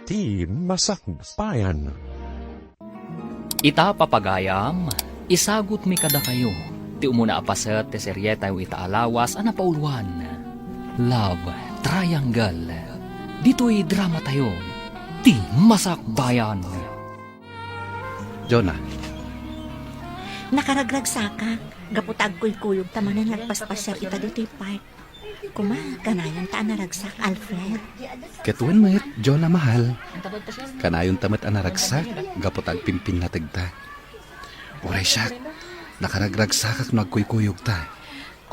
Ti Masakbayan. Ita papagayam, isagot mi kada kayo. Ti umuna apaset ti serye tayo itaalawas ana pauluan. Love Triangle. Dito'y drama tayo. Ti Masakbayan. Jonah, Nakaragrag saka, gaputag ko'y kuyog tamanan nagpaspasyal ita dito'y park. Kuma, kanayon ta naragsak, Alfred. ketuan met, Jonah mahal. Kanayon tamat anaragsak, gapotag pimpin na tagta. Uray siya, nakaragragsakak no agkuykuyog ta.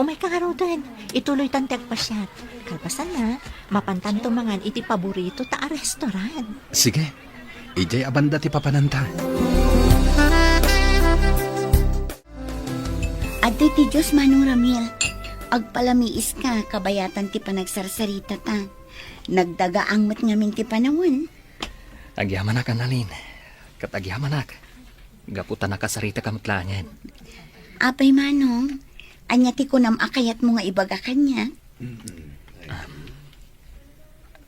Umay ka nga raw din, ituloy tan tagpasyal. Kalpasan na, mapantan tumangan iti paborito ta a restaurant. Sige, ijay abanda ti papananta. Adto ti Diyos Manong Ramil, agpalamiis ka, kabayatan ti panagsarsarita ta. Nagdagaang mat ngamin ti panawon. Agyamanak analin. Katagyamanak. Gaputan nakasarita kamatlangan. Apay Manong, anya ti kunam akayat mo nga ibaga kanya.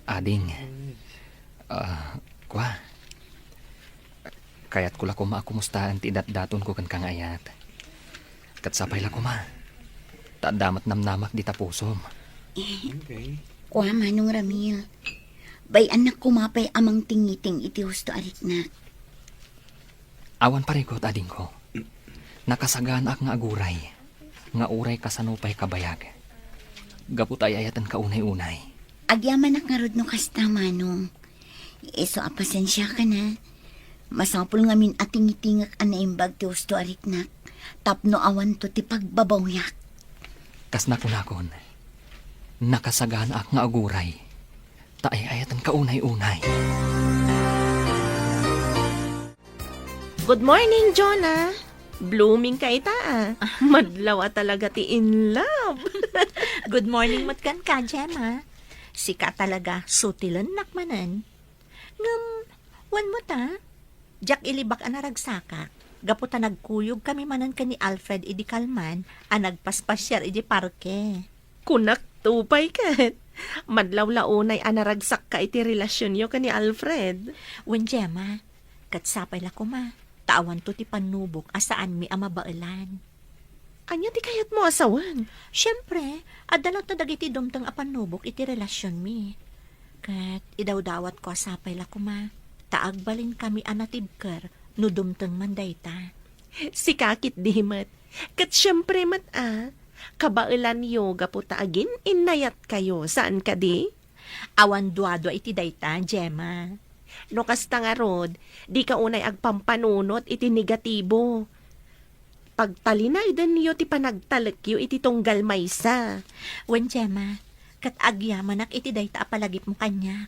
Ading. Kwa. Kayat ko la kuma kumustahan ti daton ko kan kangayat. Katsapay la kuma. Taadamat namnamak di tapusom. Kuha Manong Ramil, bay anak kumapay amang tingiting iti husto arit na. Awan parikot ading ko. Nakasagaan ak nga aguray. Nga uray kasanupay kabayag. Gaput ay ayatan ka unay-unay. Agyaman ak nga rod no kasta Manong. Eso apasensya ka na. Masapul ngamin ating-itingak anaimbag ti husto arit na. Tapno awan to ti pagbabawyak. Kas nakunakon. Nakasagaan ak nga aguray. Taay ayatan ka unay-unay. Good morning, Jonah. Blooming ka ita Madlawa talaga ti in love. Good morning matkan ka, Gemma. Sika talaga, sutilan nakmanan. Wan mo ta? Jack ilibak ang naragsaka. Gaputa nagkuyog kami manan ka ni Alfred idi Kalman, nagpaspasyar idi parke. Kunak tupay kat. Madlaw launay anaragsak ka iti relasyon yo ka ni Alfred. Wen Gemma, katsapay la ko ma. Tawan to ti panubok asaan mi amabailan. Anya ti kayat mo asawan? Siyempre, adalot na dagiti dumtang apanubok iti relasyon mi. Kat idawdawat ko asapay la ko ma. Taagbalin kami anatibker no dumtang mandayta. Si kakit di mat. Kat syempre mat kabailan yo gaputa agin inayat kayo. Saan ka di? Awan duado iti dayta, Gemma. No kasta nga rod, di ka unay agpampanunot iti negatibo. Pagtalinay din niyo ti panagtalakyo iti tunggal maysa. Wen Gemma, kat agyaman ak iti dayta apalagip mo kanya.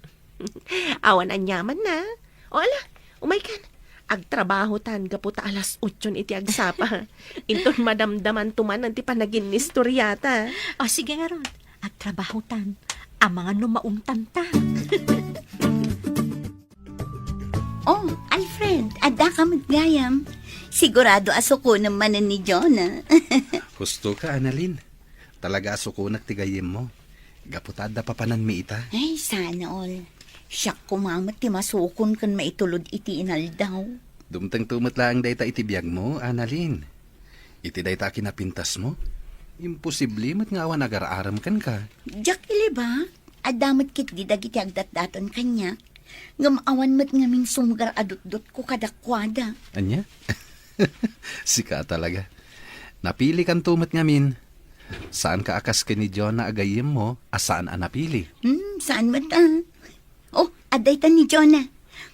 Awan anyaman na. O ala, umay kan. Agtrabaho tan gaputa alas 8 iti agsapa. Inton madamdaman tuman ti panagin ni istoryata. O sige nga ron, agtrabaho tan. Ang mga numaumtan ta. Oh, Alfred, adda ka magayam. Sigurado asuko naman ni Jonah. Husto ka, Annalyn. Talaga asukunak tigayim mo. Gaputada papanan mi ita. Ay, sana all. Siyak kumamat ti masukon kan maitulod iti inaldaw. Dumtang tumat lang dayta iti biyag mo, Annalyn. Iti dayta kinapintas mo. Imposible mat nga awan agar-aram kan ka. Jack ili ba? Adamot kit di dagiti agdat-daton kanya. Ngamawan mat ngamin sumgar adut-dut ko kadakwada. Anya? Sika talaga. Napili kan tumat ngamin. Saan ka akas ka ni Jonah agayim mo, asaan ang napili? Saan mat Oh, aday tan ni Jonah.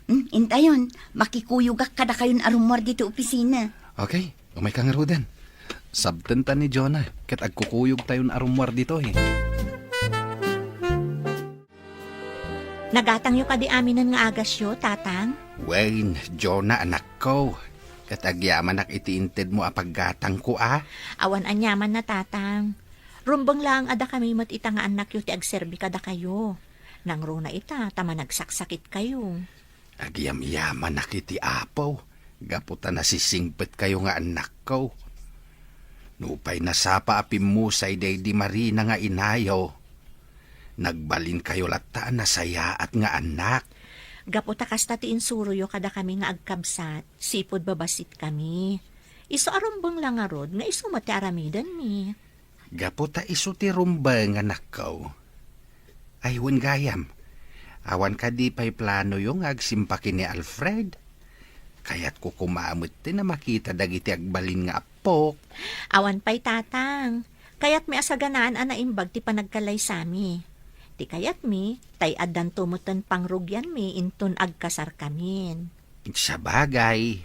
Intayon, makikuyugak kada kayon arumor dito opisina. Okay, umay ka nga rodan. Sabtantan ni Jonah, kat agkukuyog tayon arumwar dito eh. Nagatang yu ka di aminan nga agas yu, tatang. Wayne, Jonah anak ko. Kat agyaman ak itiinted mo apaggatang ko Awan anyaman na tatang. Rumbang lang ada kami mat ita nga anak yu ti agserbi kada kayo. Nang runa ita, tama nagsaksakit kayo. Agyam-yaman ak iti apaw. Gaputa nasisingpet kayo nga anak ko. Nupay nasapa apim mo say day di Marina nga inayaw. Nagbalin kayo lata na saya at nga anak. Gaputa kasta ti insuruyo kada kami nga agkabsat, sipod babasit kami. Iso arumbang lang nga rod, nga iso mati aramidan mi. Gaputa iso ti rumba nga nakaw. Ay, wan gayam. Awan ka di pa'y plano yung agsimpakin ni Alfred. Kaya't ko kumamot ti na makita dagiti agbalin nga apok. Awan pa'y tatang, kayat mi asaganaan ana imbag ti panagkalay sami. Ti kayat mi, tay addan tumutan pangrugyan mi inton agkasar kamin. Sa bagay.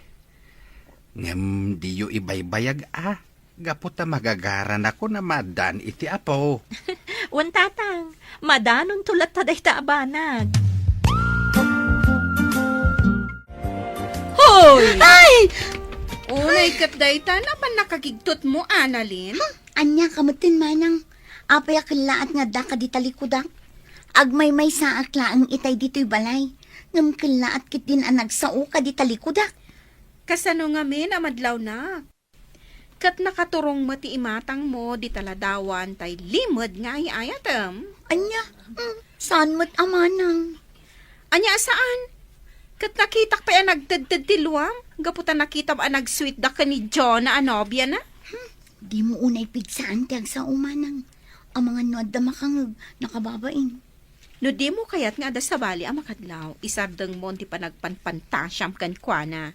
Ngem di yu ibaybayag Gaputa magagaran ako na madan iti apo. Wan tatang, madanon tulat taday taabanag. Hoy! Ay! Unay kat dayta na pa nakagigtot mo, Annalyn? Anya kamutin manang. Apay akalaat nga da ka di talikudak. Agmay-may sa akla ang itay dito'y balay. Ngam kalaat kit din ang nagsao ka di talikudak. Kasano nga min amadlaw na? Kat nakaturong mati imatang mo di taladawan tay limod nga ayatam. Anya, saan mo't amanang? Anya saan? Kat nakitak pa yan nagdadad tiluam? Gaputa nakita ba nag-sweet da ka ni John na anobya na? Di mo unay pigsaan tiyag sa umanang. Ang mga nuad da makangag nakababain. No di mo kayat nga da sa bali ang makadlaw, isardang mo ti pa nagpanpantasyam kan kwa na.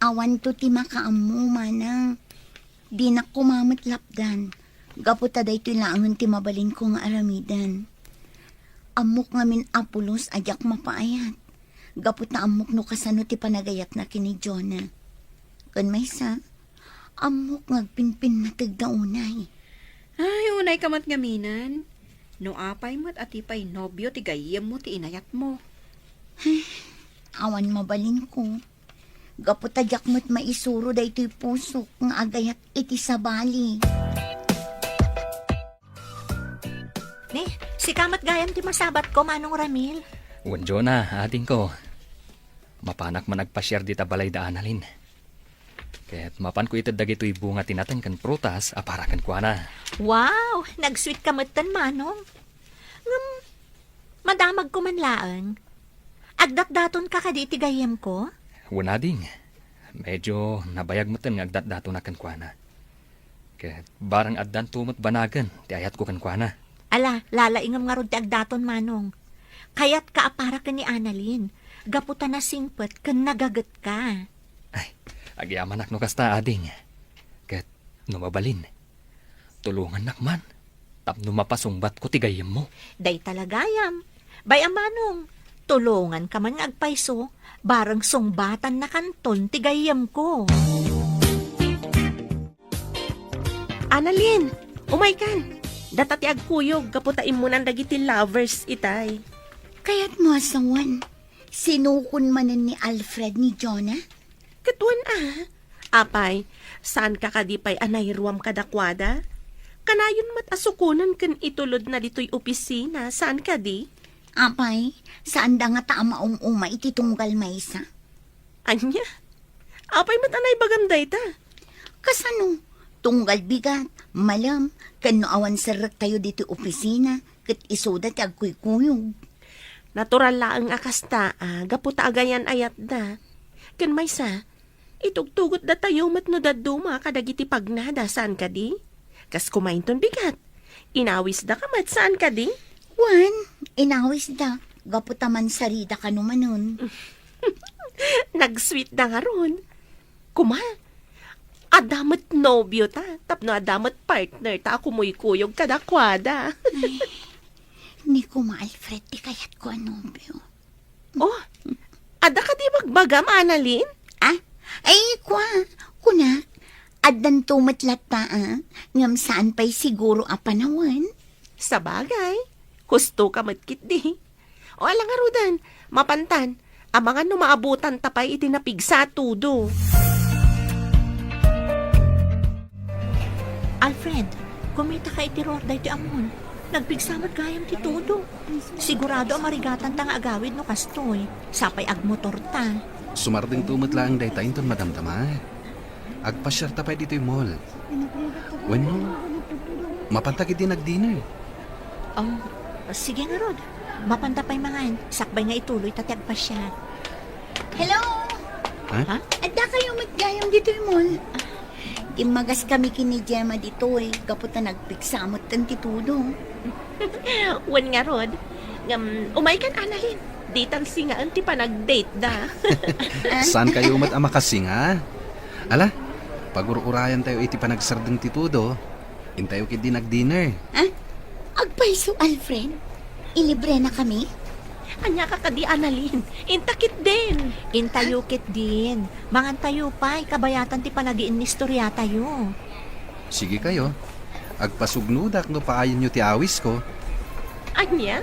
Awan to ti makaamu manang. Di na kumamit lapdan. Gaputa day to langon ti mabalin ko nga aramidan. Amok ngamin apulos ajak mapaayat. Gaputa amok no kasano ti panagayat na kini Jonah. Kan may sa, amok ngagpinpin na tigdaunay. Ay, unay kamat ngaminan. No apay mo't atipay nobyo ti gayem mo ti inayat mo. Awan mabalin ko. Gaputadyak mo't maisuro da ito'y pusok nga agayat iti sabali. Ne, si kamat gayam ti masabat ko, Manong Ramil. Wan Jonah, ading ko. Mapanak man nagpasyar di tabalay da Annalyn. Kaya't mapan ko itad dagito'y bunga tinatan kan prutas, aparakan ko na. Wow, nag-sweet kamutan, Manong. Madamag ko man laang. Agdat-daton ka kaditi gayam ko? Wana ding. Medyo nabayag mo nga agdat-dato na kankwana. Kaya barang addan tumot banagan, ti ayat ko kankwana. Ala, lalaingam nga rod ti agdaton, Manong. Kaya't kaapara ka ni Annalyn. Gaputa na singpet kan nagagat ka. Ay, agyaman no kasta ading. Kaya numabalin. Tulungan nakman. Tapno mapasungbat ko ti gayem mo. Day talagayam. Bayam, Manong. Tulungan ka man nga agpaiso, barang sungbatan na kanton ti gayam ko. Annalyn, umay kan. Datati agkuyog, kaputain mo ng dagiti lovers itay. Kaya't mo asawan, sinukon manan ni Alfred ni Jonah? Katuan Apay, saan ka kadipay anayruam kadakwada? Kanayon mat asukunan kan itulod na dito'y opisina, saan ka di? Apay, saan da nga taamaong uma iti tunggal maysa? Anya? Apay mat anay bagamday ta. Kasano? Tunggal bigat, malam, kano awan sarak tayo dito opisina, kat isoda ti agkuy-kuyog. Natural laang akasta, gaputa agayan ayat da. Kan maysa, itugtugot da tayo mat no daduma kadagiti pagnada, saan ka di? Kas kumain ton bigat. Inawis da ka mat, saan ka di? Wan, inawis da, gaputaman sarida ka numanon. Nag-sweet na nga ron. Kuma, adamat nobyo ta, tapno adamat partner ta, kumuy-kuyog kadakwada. Ni kuma Alfred, di kayat ko anobyo. Oh, ada ka di magbagam, Annalyn? Ay, kuna, adan tumatlat ta, ngam saan pa'y siguro a panawan. Sa bagay, husto ka matkit di. O alang nga rudan, mapantan, ang mga numaabutan tapay itinapig sa tudo. Alfred, kumita ka itiror da iti amon. Nagpigsamot gayam ti todo. Sigurado ang marigatan tang agawid no kastoy. Sapay agmotor ta. Sumarding tumot lang day tayo ton madamdama. Agpasyar tapay dito yung mall. Bueno, mapantagid din nagdinner. Oh, sige nga rod. Mapanta pa'y mangan. Sakbay nga ituloy, tatiag pa siya. Hello? Ha? Anda kayo matgayam dito yung mall. Imagas kami kini Gemma dito eh. Kapot na nagpiksamot ng titudo. Wan nga rod. Umay kan analin. Di talsi nga anti pa nag-date da. Saan kayo makasing, ha? Ala, pag-urayan tayo iti panagsardeng titudo. Intayo kid din nag-dinner. Ha? Agpaiso, Alfred. Ilibre na kami? Anya ka kadi analin. Intakit din. Intayukit din. Mangan tayo pa'y, kabayatan ti panagiin ni istorya tayo. Sige kayo. Agpasugnudak no paayon nyo ti awis ko. Anya?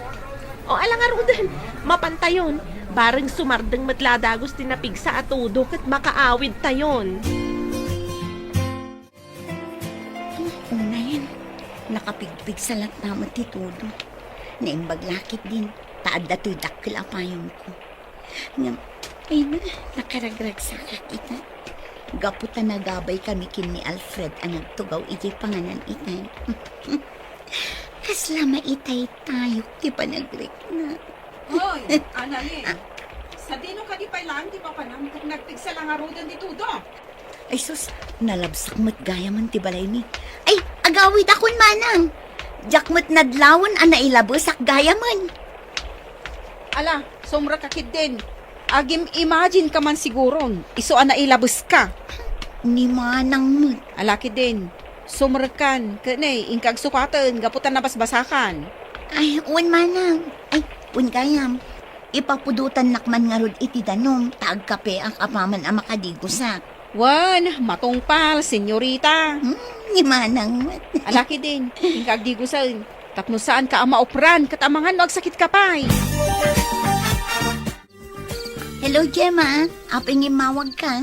O alang arudan. Mapantayon. Bareng sumardeng matladagos tinapig sa atudo kat makaawid tayon. Una yan. Nakapigpig sa latnamat titudo. Naimbaglakit din. Taad dato'y dakil apayon ko. Ngam, ay na, nakaragrag sa kakita. Gaputa nagabay kami kin ni Alfred ang nagtugaw iti panganan itay. Kaslama itay tayo, di pa nagrek na. Hoy, Annalyn. Sa dino ka di pa lang, di pa panam, kung nagpigsa lang arudan di tudo. Ay sus, nalabsak mo't gaya man ti balay ni. Ay, agawid akon manang. Jak mo't nadlawan ang nailabusak gaya man. Ala, sumra ka kid din. Agim imagine ka man siguron, iso ana ilabos ka. Ni manang mo't. Ala kid din. Sumrakan, kanay, ingkag sukatan, gaputan na basbasakan. Ay, uwan manang. Ay, un gayam. Ipapudutan nakman nga rod iti danong, taag kape ang apaman ang makadigusak. Wan, matungpal, senyorita. Ni manang mo't. Ala kid din, ingkag digusan. Tapno saan ka ang maopran, katamangan no agsakit ka pa'y. Hello, Gemma. Aping imawag ka.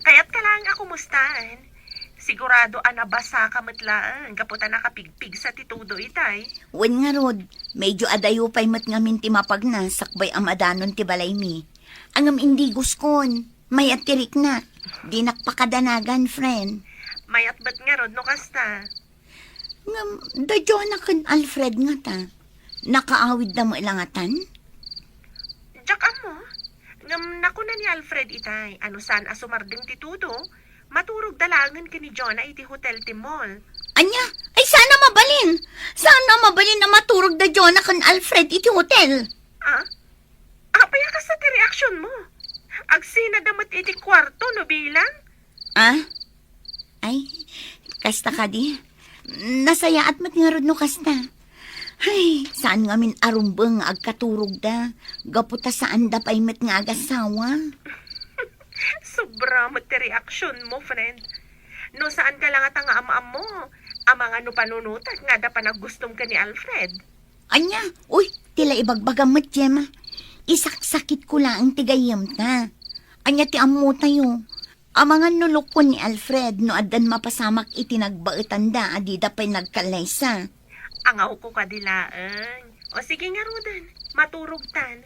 Kayat ka lang ako mustaan. Sigurado anabasa ka matlaan. Kaputa nakapigpig sa titudo itay. Wen nga rod, medyo adayo pa'y mat ngamin ti mapagna, sakbay am adanon ti balay mi. Angam indi guskon, may atirik na. Di nakpakadanagan, friend. Mayat ba't nga rod no kasta? Ngam, dadyo na kan Alfred nga ta. Nakaawid na mo ilangatan? Jack mo? Ngam naku na ni Alfred itay. Ano saan asumardeng titudo? Maturog dalangan ka ni Jonah iti hotel ti mall. Anya, ay sana mabalin. Sana mabalin na maturog da na kan Alfred iti hotel. Ah? Apaya ka sa ti reaksyon mo. Agsina damat iti kwarto no bilang? Ah? Ay, kasta ka di. Nasaya at mat nga rod no kasta. Ay, saan nga min arumbang agkaturog da. Gaputa saan da pa'y met nga agasawa. Sobra mo ti reaksyon mo, friend. No saan ka lang at ang ama mo? Amang ano panunutat nga da pa naggustom ka ni Alfred. Anya, uy, tila ibagbagam mat, Gemma. Isaksakit ko lang ang tigayam ta. Anya ti amo tayo. Amangan nulok ko ni Alfred no adan mapasamak itinagbaitan da adi da pa'y nagkalaysa. Angaw ko kadilaan. O sige nga Rodan, maturugtan.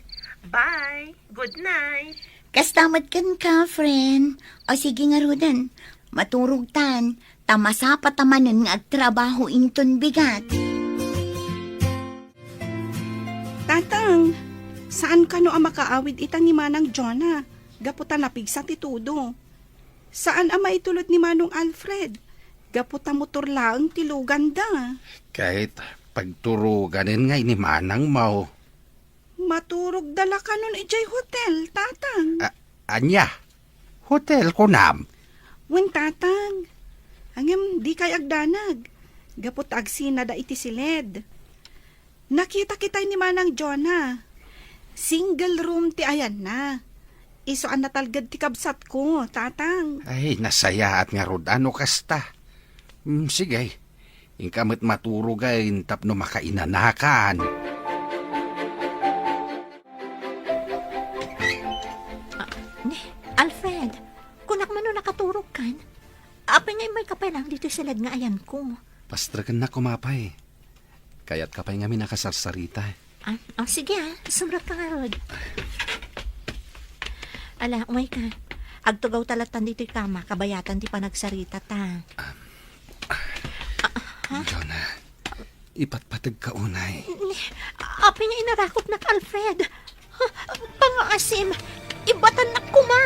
Bye, good night. Kastamat kan ka, friend. O sige nga Rodan, maturugtan. Tamasa patamanan nga agtrabaho inton bigat. Tatang, saan ka no ang makaawid ita ni Manang Jonah? Gaputa napigsa ti tudo. Saan ang maitulot ni Manong Alfred? Gaputa motor laang tilugan da. Kahit pagturuganin nga ini manang mau. Maturog dala ka nun ijay hotel, tatang. Anya, hotel ko nam. Wen tatang, hangem di kay agdanag. Gapot agsina da iti silid. Nakita kitay ni Manang Jonah. Single room ti ayan na. Iso ang natalgad ti kabsat ko, tatang. Ay, nasaya at nga rod ano kasta. Sige, ingkamit maturugain tapno makainanakan. Alfred, kunak man no nakaturog kan. Apay ngay may kapelang dito silad nga ayan ko. Pastragan na kumapay. Kaya't kapay nga mi nakasarsarita. Sige sumrat ka nga rod. Ala, umay ka. Agtugaw talatan dito'y kama, kabayatan ti panagsarita ta. Jonah, ipatpatag ka unay. Apay nga inarakot na Alfred. Pangaasim, ibatan na kuma.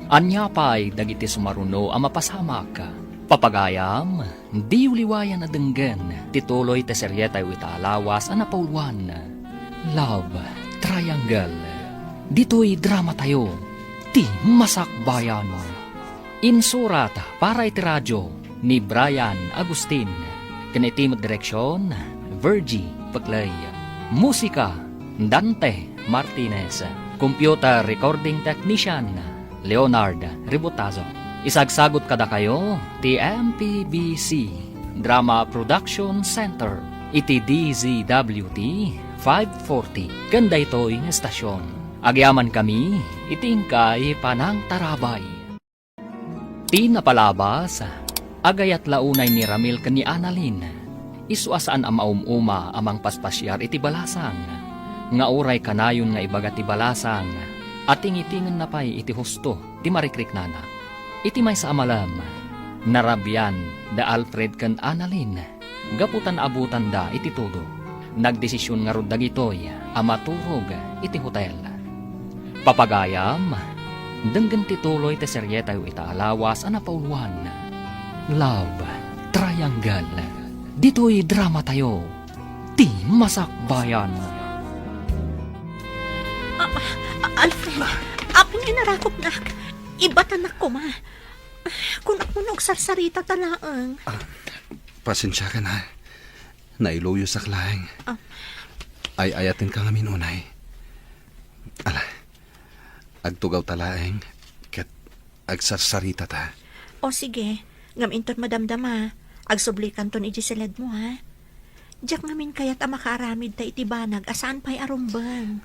Anya pa'y dagiti sumaruno ang mapasamak. Papagayam, di uliwayan na denggen, tituloy te seryeta yu italawas ang napauluan. Love Triangle. Dito'y drama tayo, ti masakbayan. Insurat para iti radyo ni Brian Agustin. Kanitimot direksyon, Virgie Paclay. Musika, Dante Martinez. Computer recording technician, Leonard Ribotazo. Isagsagot kada kayo, ti MPBC Drama Production Center, iti DZWT 540. Ganda ito'y estasyon. Agyaman kami, itingkay panang tarabay. Ti napalabas, agayat launay ni Ramil ken ni Annalyn. Isuasaan ang maumuma amang paspasyar iti balasang. Nga uray kanayon nga ibaga ti balasang. At tingitingan na pa'y iti husto, ti marikrik nana. Iti may sa amalam, narabyan da Alfred ken Annalyn. Gaputan abutan da iti todo. Nagdesisyon nga rod dagitoy, amaturog iti hotel. Papagayam, denggen tituloy te seryeta yu itaalawas ang napauluan. Love Triangle. Dito'y drama tayo, ti masakbayan. Alfred, apay nga inarakot na. Ibatan na kuma. Kung ako nagsarsarita talaang. Pasensya ka na. Nailuyo sa klaeng. Ay ayatin ka nga minunay. Ala, agtugaw talaeng, ket agsarsarita ta. O sige, ngaminton madamdama. Agsublikan ton ijisiled mo ha. Diyak ngamin kayat ang makaaramid ta itibanag asaan pa'y arumbang.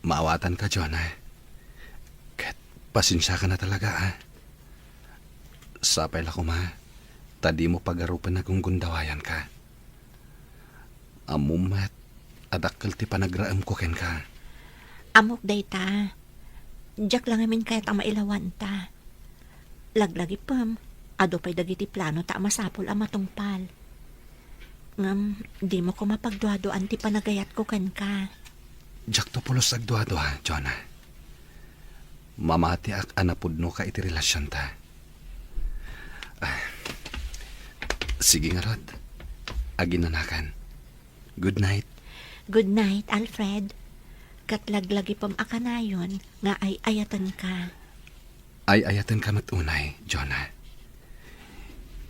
Maawatan ka, Jonah. Ket pasensya ka na talaga, ha? Sapay la ko, ma. Tadi mo pagarupan na kung gundawayan ka. Amumat, adakkel ti panagraam ko ken ka. Amok day ta. Diyak lang ngamin kayat ang mailawan ta. Laglagi pam. Ado pa'y dagiti plano ta masapol ang matungpal. Ngam, di mo ko mapagduadoan ti panagayat ko kan ka. Diyak to pulos agduado, ha, Jonah. Mamati ak anapudno ka iti relasyon ta. Sige nga, Rod. Aginanakan. Good night. Good night, Alfred. Katlaglagi pam akanayon nga ay ayatan ka. Ay ayatan ka matunay, Jonah.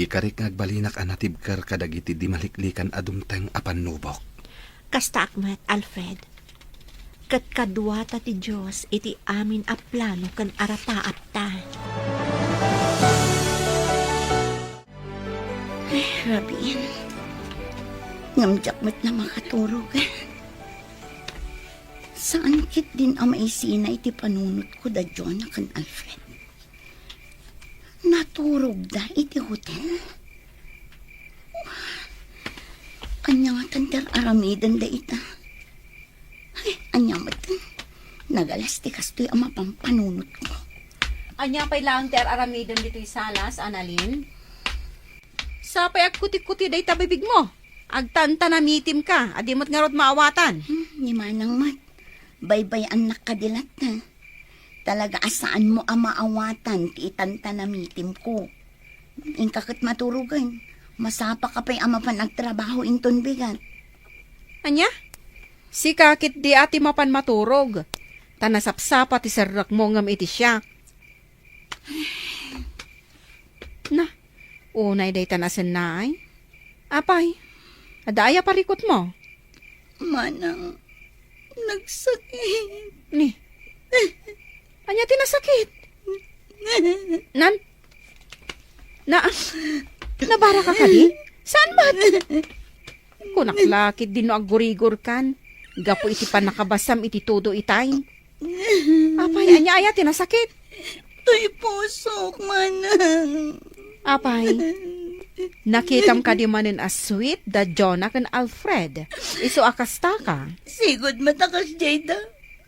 Ikarik nga agbalinak anatibkar kadagiti di maliklikan adumteng apan nubok. Kasta akmat, Alfred. Kat kadwa ta ti Diyos iti amin a plano kan arataap ta. Ay, Rabin. Ngamjak mo't na makaturog. Saan kit din ang maisina iti panunot ko da Jonah kan Alfred? Naturog da iti hotel? Anya nga tanter aramidan da ita. Ay, anya matan. Nagalasti kastoy ang mapampanunot ko. Anya pa'y lang ter aramidon dito'y salas, Annalyn? Sapay ag kuti-kuti day tabibig mo. Agtanta na mitim ka, adimot nga rod maawatan. Ni manang mat. Baybay anak kadilat na. Talaga asaan mo ang maawatan ti itanta na mitim ko. Ingkakit maturugan. Masapa ka pa'y ama pa nagtrabaho inton bigat. Anya? Si kakit di ati mapan maturog. Tanasapsapa ti serrak mo ngam iti siya. Na, unay day tanasan na ay. Apay, adaya parikot mo. Manang, nagsakit. Ni, anya tinasakit? Nabara ka kadi? Saan ba? Kunaklakit din no agurigor kan. Gapo iti pa nakabasam iti todo itay. Apay, anya tinasakit? Tuy pusok, manang. Apay, nakitam ka di manin as sweet da Jonah kan Alfred. Iso akasta ka. Sigod matakas, Jada.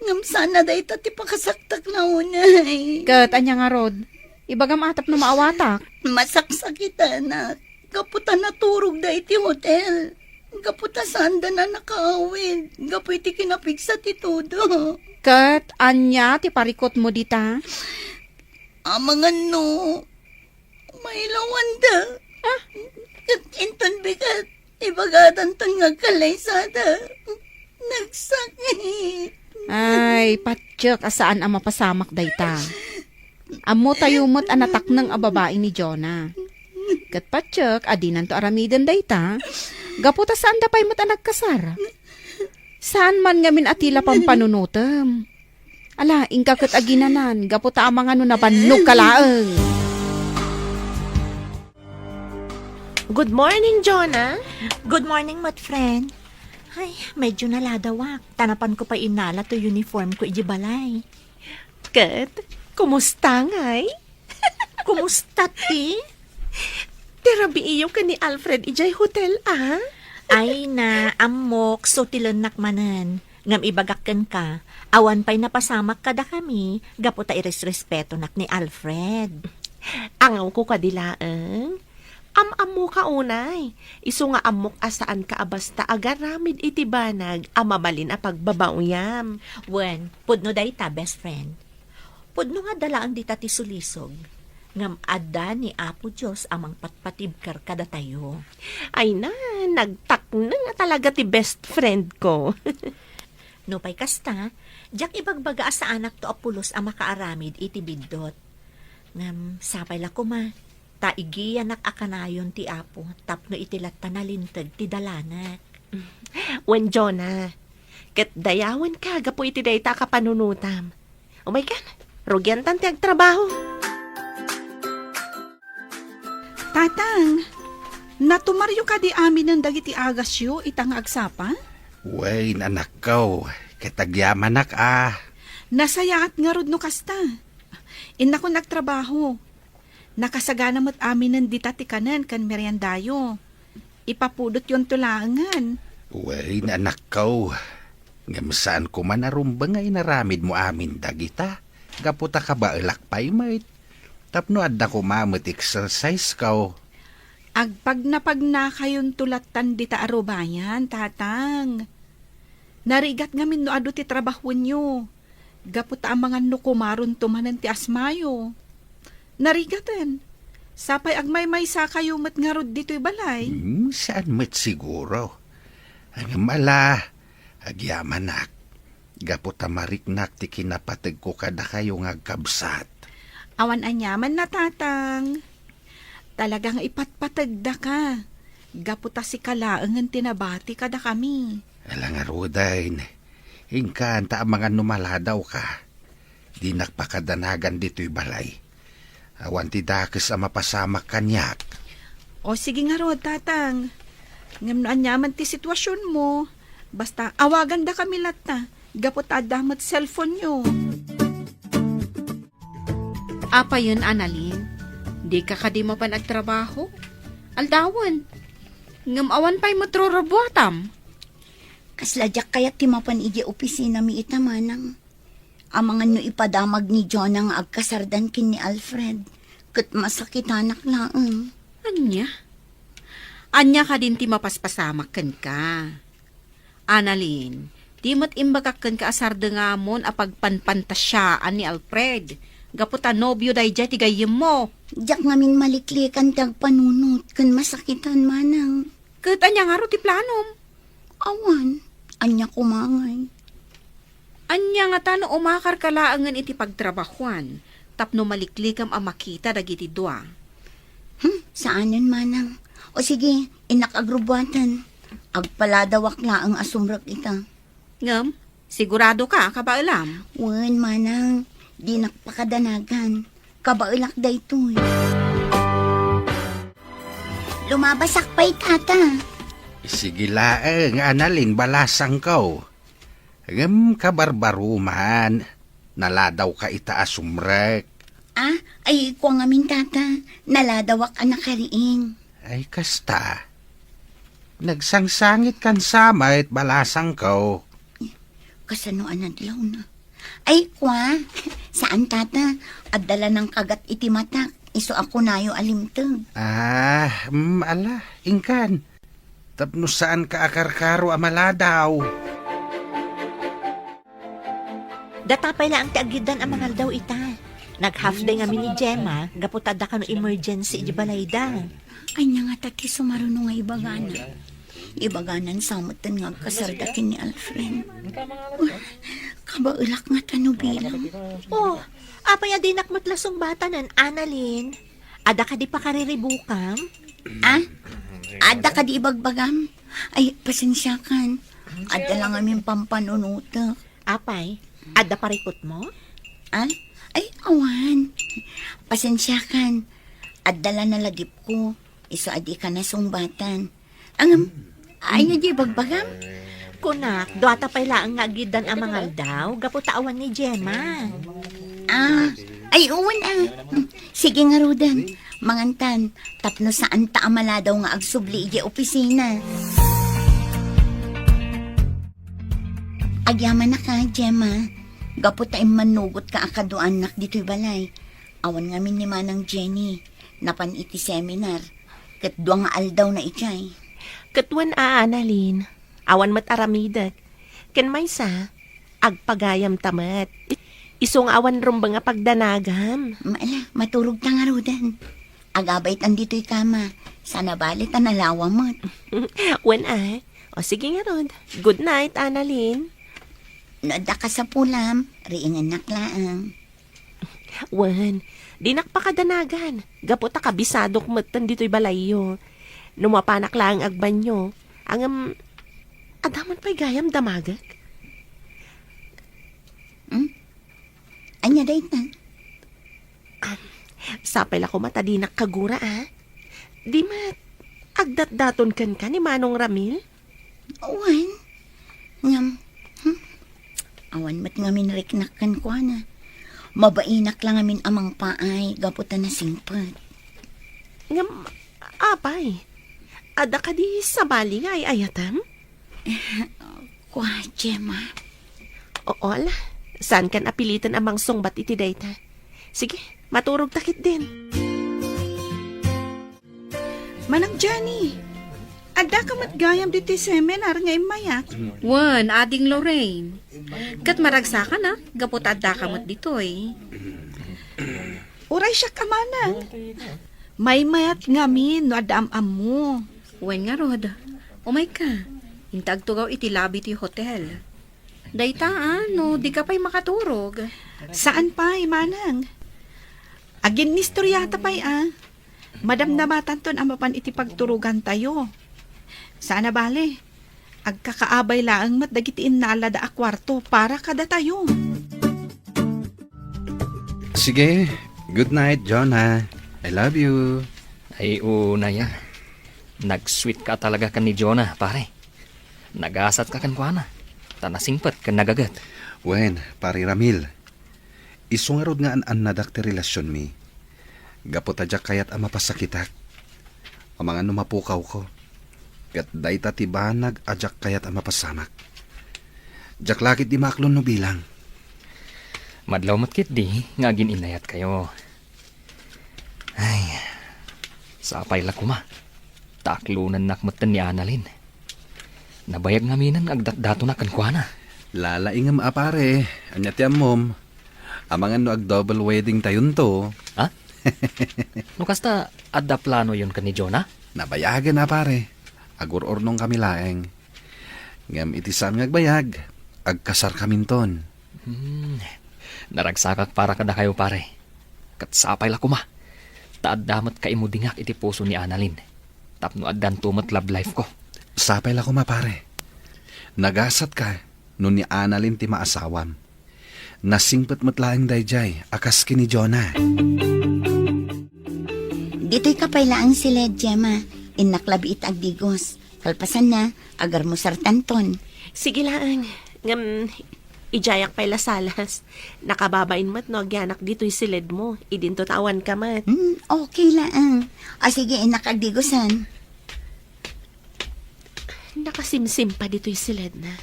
Ngam sana da ito ti pakasaktak na unay. Kat anya nga rod, ibagam atap na maawatak. Masaksakit, anak. Gaputa naturog da iti hotel. Gaputa sanda na nakaawid. Gapu iti kinapigsa ti todo. Kat, anya, ti parikot mo dita? Amangan no. May lawan da. Kat inton bigat. Ibagatan ton nga kalaysada. Nagsakit. Ay, patsyak, asaan ang mapasamak dayta? Amo tayo mo't anatak ng ababae ni Jonah. Kat patsyak, adinan to aramidan dayta. Gaputa saan da pa'y mo't anagkasar? Saan man ngamin atila pang panunutam? Ala, ingkakot aginanan, gaputa ang mga nabannog kalaang. Good morning, Jonah. Good morning, mat friend. Ay, medyo naladawak. Tanapan ko pa inala to uniform ko ijibalay. Kat, kumusta ngay? Kumusta ti? Tirabi iyo ka ni Alfred ijay hotel, ah? Ay na, amok, so tilanak manan. Ngam ibagakken ka. Awan pa'y napasamak kada kami. Gaputa iresrespeto nak ni Alfred. Angaw ko kadilaang. Am-amo ka unay. Isu nga amok asaan ka abasta agaramid iti banag amabalin a pagbabauyam. Wen, pudno dayta, best friend. Pudno nga dalaan dita ti sulisog. Ngam adda ni Apo Diyos amang patpatibkar kada tayo. Ay na, nagtakna nga talaga ti best friend ko. No pa'y kasta, jak ibagbaga sa anak to apulos ang makaaramid iti bidot. Ngam, sapay la kuma, taigiyan nak akanayon ti Apo, tapno itilat tanalintag ti dalanak. Wen Jonah, ket dayawan ka, gapo iti dayta ka panunutam. Oh my God, rugyan tanti ag trabaho. Tatang, natumaryo ka di amin ng dagiti agasyo itang agsapa? Way, nanakaw. Kitagyaman nak Nasayaat nga rod no kasta. Inna ko nagtrabaho. Nakasagana mo't amin ng ditati kanan kan meriendayo. Ipapudot yon tulangan. Way, nanakaw. Ngamsaan ko man arumba nga inaramid mo amin dagita. Gaputa ka ba ilakpay mait? Tapno adda ko mamut exercise kaw. Agpag na kayon tulatan dita arubayan, tatang. Narigat ngamin no ado ti trabahon nyo. Gaputa ang mga nukumaron tumanan ti asmayo. Narigatan. Sapay agmay-may sa kayo mat nga rod dito'y balay. Saan mat siguro? Ang mala, agyamanak. Gaputa mariknak ti kinapatag ko kada kayo nga kabsat. Awan anyaman na tatang. Talagang ipatpatagda ka. Gaputa si kalaangan tinabati kada kami. Alang arudain, ingkanta ang mga numaladaw ka. Di nakpakadanagan dito'y balay. Awan ti dakes ang mapasamak kanyak. O sige nga rod, tatang. Ngam na anyaman ti sitwasyon mo. Basta awagan da kami lata. Gaputa damot cellphone nyo. Apa yun, Annalyn? Di ka kadi mo pa nagtrabaho? Aldawan. Ngamawan pa'y matrorobuatam. Kasladyak kaya't timapan iji opisina mi itamanang. Amangan no ipadamag ni John ang agkasardan kin ni Alfred. Kat masakitanak laang. Anya? Anya ka din ti mapaspasamak kan ka. Annalyn, di mo't imbagak kan ka asarda nga mon apagpanpantasyaan ni Alfred. Gaputa nobyo day jay tigayim mo. Diyak ngamin maliklikan tag panunot kan masakitan manang. Kat anya nga ro ti planom. Awan, anya kumangay. Anya nga tano umakar kalaangan iti pagtrabahuan. Tapno maliklikam ang makita dagiti dua. Saanan manang? O sige, inakagrubatan. Agpaladawak la ang asumrak ita. Ngam, sigurado ka kabailam. Wen manang, di nakpakadanagan. Kabailak da ito'y. Lumabasak pa'y tata. Sige laeng, Annalyn, balasang kaw. Kabarbaruman. Naladaw ka itaas umrek. Ay ko nga min tata. Naladawak anak kariing. Ay kasta. Nagsangsangit kan samay at balasang kaw. Kasano anadlaw na. Ay kwa, saan tata? Adala ng kagat iti matak. Iso ako nayo alimtag. Ala, ingkan. Tapno saan ka akarkaro amaladaw? Datapay lang ang tiagidan ang mangal daw ita. Nag-half day nga ni Gemma, gaputada ka no emergency di balayda. Ay nga nga taki sumaruno nga ibagana. Ibaganan samutan nga kasardakin ni Alfred. Kabaulak nga tanubilang. Oh, apay adinak matlasong bata nan, Annalyn. Ada ka di pa kariribukam? Ah? Ada ka di ibagbagam? Ay, pasensya kan. Ada lang aming pampanunuta. Apay, ada parikot mo? Ah? Ay, awan. Pasensya kan. Adala na lagip ko. Iso adi ka na sumbatan. Ay nga di bagbagam? Kunak, duata pay laang nga agidan ang mangal daw, gaputawan ni Gemma. Ay uwan Sige nga Rudan. Mangantan, tapno saan ta amala daw nga agsubli iji opisina. Agyaman na ka, Gemma. Gaputa manugot ka akaduan nak dito'y balay. Awan nga min ni Manang Jenny. Napan iti seminar. Kat duwa nga aldaw na ichay. Katwan Annalyn. Awan mat aramidag. Ken may sa, agpagayam tamat. Isong awan rumba nga pagdanagam. Maala, maturog ta nga Rudan. Agabay tan dito'y kama. Sana balit ang nalawa mo't. Wen O sige nga Rod. Good night, Annalyn. Noda ka sa pulam, riingan naklaang. Wen, di nakpakadanagan. Gapota kabisadok matan dito'y balayo. Numapanak lang agbanyo. Ang adaman pa'y gayam damagak. Anya day ta? Sapay ako mata di nakagura Di mat, agdat-daton kan ka ni Manong Ramil? Awan. Ngam. Awan mat ngamin riknakan ko na. Mabainak lang amin amang paay, gaputan na singpot. Ngam, apay. Ada ka di sa bali nga ay ayatam? Kwa, Gemma. Oo ala, saan kan apilitan amang sungbat iti dayta? Sige, maturog takit din. Manang Johnny, ada ka matgayam diti seminar nga imayak. Wan, ading Lorraine. Kat maragsa ka na, gapot adda ka mat ditoy. Uray siya kamana. May mayat ngamin no adam-am mo. Wan nga Rod, umay ka. Intag tugaw iti labi ti hotel. Dayta no, di ka pa'y makaturog. Saan pa, manang? Agin nistoryata pa'y Madamdamatan ton ang mapan iti pagturugan tayo. Sana bale, agkakaabay laang mat dagitiin na alada a kwarto para kada tayo. Sige, good night, Jonah. I love you. Ay una yan. Nag-sweet ka talaga kan ni Jonah, pare. Nagasat ka kan kuana. Tanasingpat kan nagagat. Wen, pari Ramil. Isungarod nga an nadakti relasyon mi. Gapot adyak kayat ang mapasakitak. Ang mga numapukaw ko. Kat dayta tibanag adyak kayat ang mapasamak. Jak lakit di maklon no bilang. Madlaw matkit di, nga gininayat kayo. Ay, sapay la kuma. Taklunan nakmatan ni Annalyn. Nabayag ngaminan agdat-dato na kan kuana. Lalaingam apare. Anya tiyam mom. Amangan no ag double wedding tayon to. Ha? No kasta adda plano yon kan ni Jonah? Nabayagan na pare. Agur-ornong kami laeng. Ngam iti sami agbayag. Agkasar kaminton. Naragsakak para kada kayo pare. Katsapay la kuma. Taaddamat ka imudingak iti puso ni Annalyn. Tapno addan tumat love life ko. Sapay la kuma pare. Nagasat ka no ni Annalyn ti maasawam. Nasingpet matlaeng dayjay akas kini Jonah. Dito'y kapaylaan sila, Gemma. Inaklabi it agdigos. Kalpasan na, agar mo sartanton. Sige lang. Ngam, ijayak pa'y lasalas. Nakababain mat no, agyanak dito'y silid mo. Idinto tawan ka mat. Okay lang. Sige, inakagdigosan. Nakasimsim pa dito'y silid na.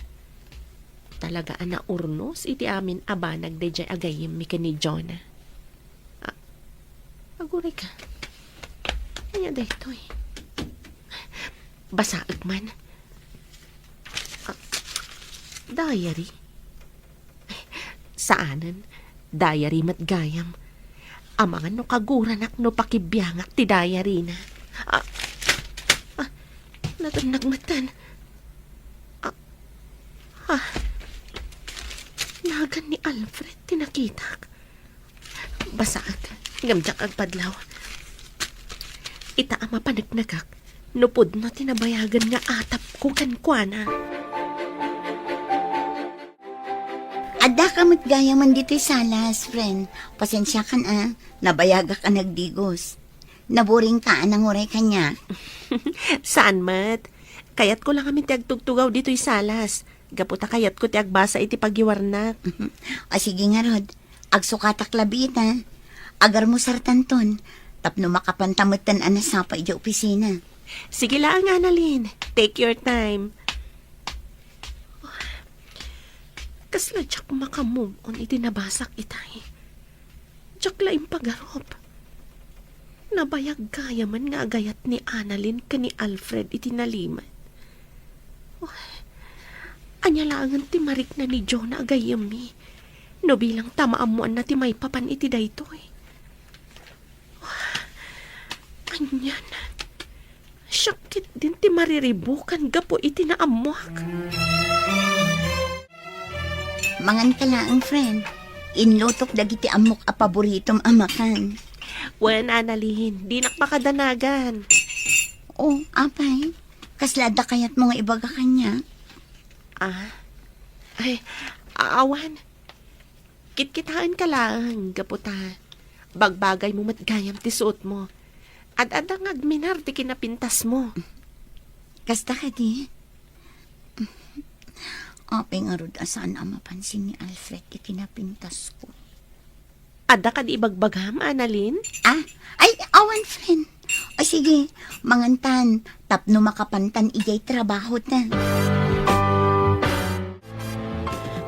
Talaga ana urnos, iti amin abanag de jay agayim mi ni Jonah. Uri ka. Kanya dito eh. Basaag man. Diary. Saanan? Diary matgayam. Amangan no kaguranak no pakibiyangak ti diary na. Natanagmatan. Nagan ni Alfred tinakitak. Basaag. Ngamjak ang padlaw. Ita ama panagnagak. Nupod na tinabayagan nga atap ko kankwana. Ada ka matgayaman dito'y salas, friend. Pasensya ka na. Nabayagak ka nagdigos. Naburing ka anang uray kanya. Saan mat? Kayat ko lang kami tiagtugtugaw dito'y salas. Gaputa kayat ko tiagbasa iti pagiwarnak. O sige nga, Rod. Agsukatak labita. Agar mo sartanton. Tapno makapantamutan anasapa iti opisina. Sige lang, Annalyn. Take your time. Kasla tsak makamove on iti nabasak itay. Tsak laing pagarop. Nabayag gaya man nga agayat ni Annalyn ka ni Alfred iti naliman. Anyalangan ti marik na ni Jonah agayam mi. No bilang tamaamuan na ti may papan iti daytoy. Anyan. Syakit din ti mariribukan gapo iti naamuak. Mangan ka lang, friend. Inlutok dagiti amok a paboritom amakan. Wen, Annalyn, di nakmakadanagan. Oh, apay. Kaslada kayat mo nga ibaga kanya. Ay, awan. Kitkitaan ka lang, gaputa. Bagbagay mo matgayam ti suot mo. At adang agminar ti kinapintas mo. Kasta ka di. Apay nga rod asaan ang mapansin ni Alfred iti napintas ko. Ada ka di ibagbagam, Annalyn? Ay, awan, friend. O sige, mangantan. Tapno makapantan ijay trabaho na.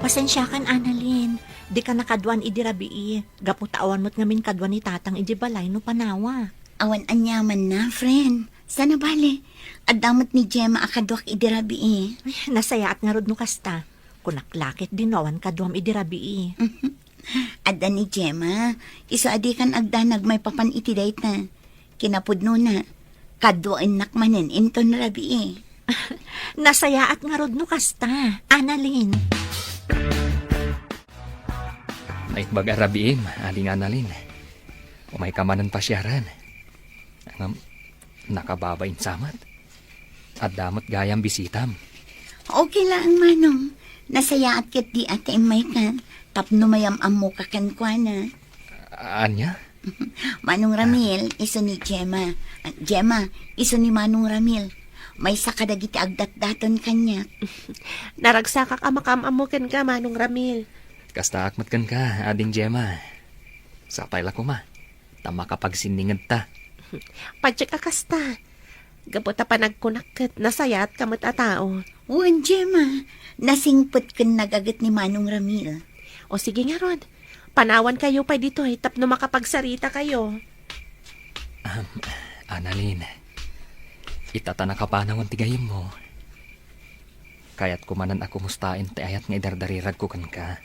Pasensya kan, Annalyn. Di ka nakadwan idirabii. Gaputawan mo't ngamin kadwan ni tatang iji balay no panawa. Awan anyaman na, friend. Sana bale. Adamot ni Gemma akadwak idirabi Ay, nasayaat nga rod no kasta. Kunaklakit dinawan kadwam idirabii. Adda ni Gemma. Iso adikan agdanag may papan itiday na. Kinapudno na. Kadwain nakmanen inton rabi Nasayaat nga rod no kasta, Annalyn. Naik baga rabiim, aling Annalyn. Umay kamanan pasyaran. Nakababain samat. At damot gayang bisitam. Okay lang, Manong. Nasayaat kat di ate may ka. Tapno mayam mo kakankwana. Anya? Manong Ramil, iso ni Gemma. Gemma, iso ni Manong Ramil. May sakadagiti agdat-daton kanya. Naragsakak amakamamukan ka, Manong Ramil. Kasta akmatkan ka, ading Gemma. Sapay la ko ma. Tama kapag siningad ta. Padyak akasta. Gabuta pa nagkunakit, nasayat kamot a tao. Uwan, Gemma. Nasingpot kan nagagat ni Manong Ramil. O sige nga, Rod. Panawan kayo pa dito tapno makapagsarita kayo. Annalyn, itatana ka pa naman tigayim mo. Kaya't kumanan ako mustain ti ayat nga idardarirag ko kan ka.